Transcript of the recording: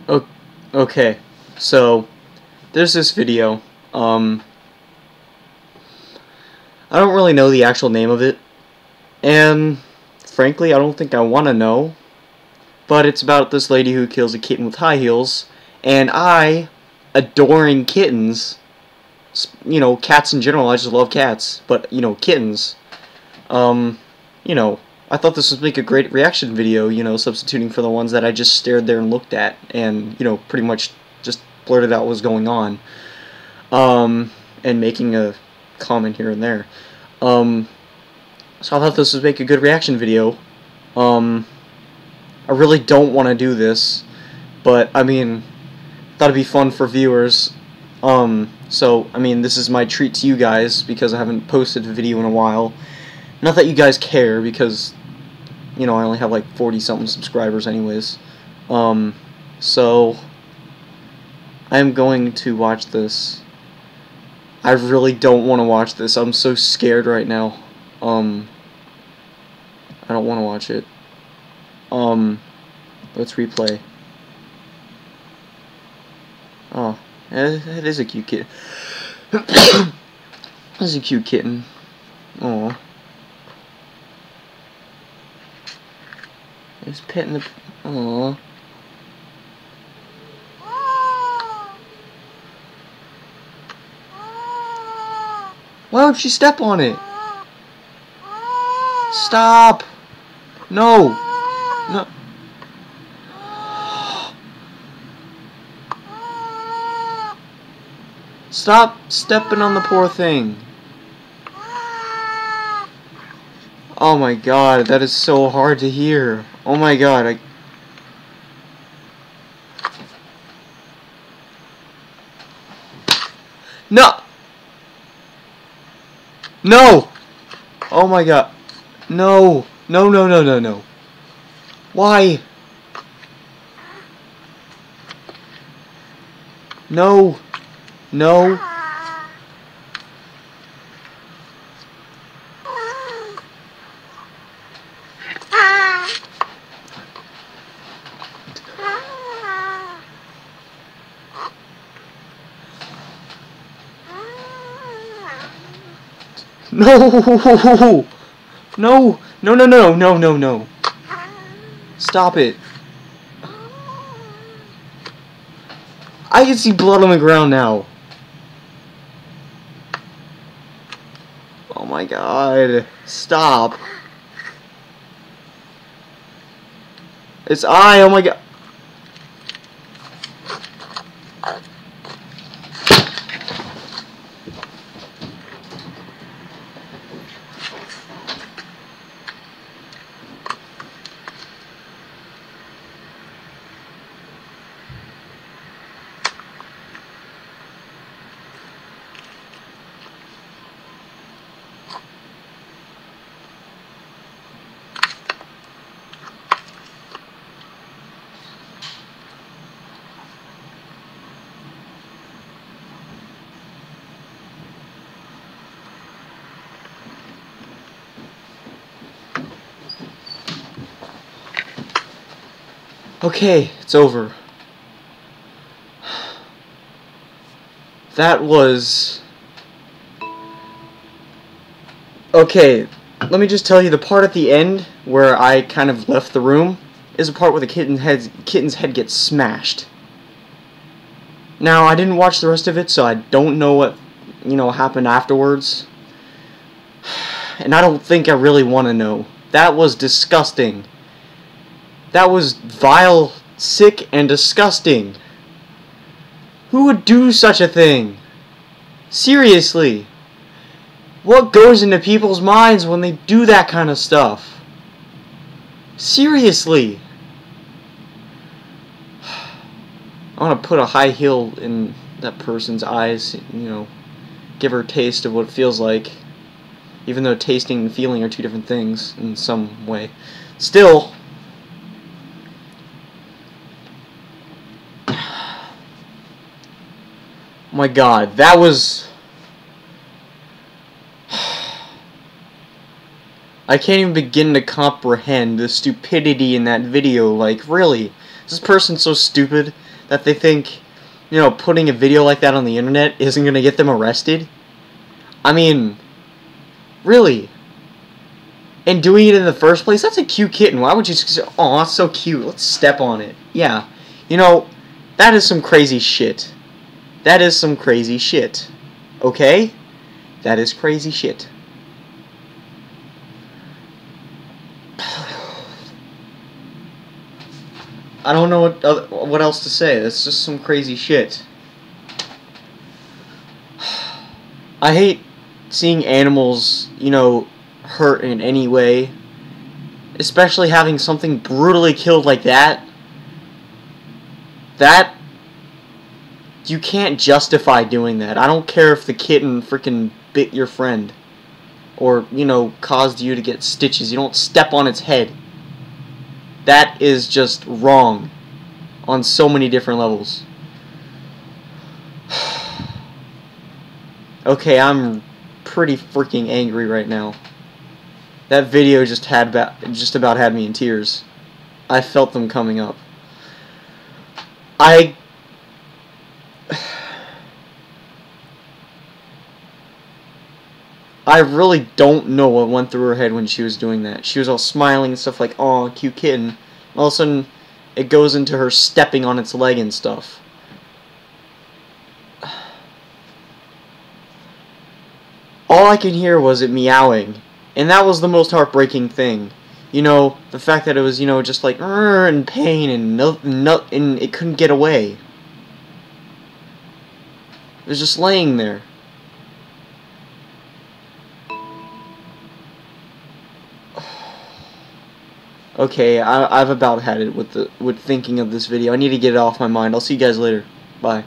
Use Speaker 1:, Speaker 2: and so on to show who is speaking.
Speaker 1: O- Okay, so there's this video. I don't really know the actual name of it, and frankly, I don't think I want to know. But it's about this lady who kills a kitten with high heels, and I, adoring kittens, cats in general. I just love cats, but kittens. Um, you know, I thought this would make a great reaction video, substituting for the ones that I just stared there and looked at and, pretty much just blurted out what was going on. And making a comment here and there. So I thought this would make a good reaction video. I really don't want to do this, but, I mean, thought it'd be fun for viewers. So, I mean, this is my treat to you guys, because I haven't posted a video in a while. Not that you guys care, because, I only have like 40-something subscribers anyways. So, I'm going to watch this. I really don't want to watch this. I'm so scared right now. I don't want to watch it. Let's replay. Oh, it is a cute kitten. That's a cute kitten. Aw. It's petting the... Aw. Why would she step on it? Stop! No! No! Stop stepping on the poor thing. Oh my god, that is so hard to hear. Oh my god, No! No! Oh my god. No! No, no, no, no, no. Why? No! No! No! No! No, no, no, no, no, no. Stop it. I can see blood on the ground now. Oh my god. Stop. It's oh my god. Okay, it's over. That was... Okay, let me just tell you, the part at the end where I kind of left the room is a part where the kitten's head gets smashed. Now, I didn't watch the rest of it, so I don't know what, happened afterwards. And I don't think I really want to know. That was disgusting. That was vile, sick, and disgusting. Who would do such a thing? Seriously. What goes into people's minds when they do that kind of stuff? Seriously. I want to put a high heel in that person's eyes, give her a taste of what it feels like. Even though tasting and feeling are two different things in some way. Still... My god, that was... I can't even begin to comprehend the stupidity in that video. Like, really? Is this person so stupid that they think, you know, putting a video like that on the internet isn't going to get them arrested. I mean, really? And doing it in the first place, that's a cute kitten. Why would you say, oh, that's so cute, let's step on it. Yeah, you know, that is some crazy shit. That is some crazy shit. Okay? That is crazy shit. I don't know what else to say. That's just some crazy shit. I hate seeing animals, you know, hurt in any way. Especially having something brutally killed like that. That, you can't justify doing that. I don't care if the kitten freaking bit your friend. Or, you know, caused you to get stitches. You don't step on its head. That is just wrong on so many different levels. Okay, I'm pretty freaking angry right now. That video just about had me in tears. I felt them coming up. I really don't know what went through her head when she was doing that. She was all smiling and stuff like, "Aw, cute kitten." All of a sudden, it goes into her stepping on its leg and stuff. All I could hear was it meowing. And that was the most heartbreaking thing. You know, the fact that it was, you know, just like, in pain and and it couldn't get away. It was just laying there. Okay, I've about had it with thinking of this video. I need to get it off my mind. I'll see you guys later. Bye.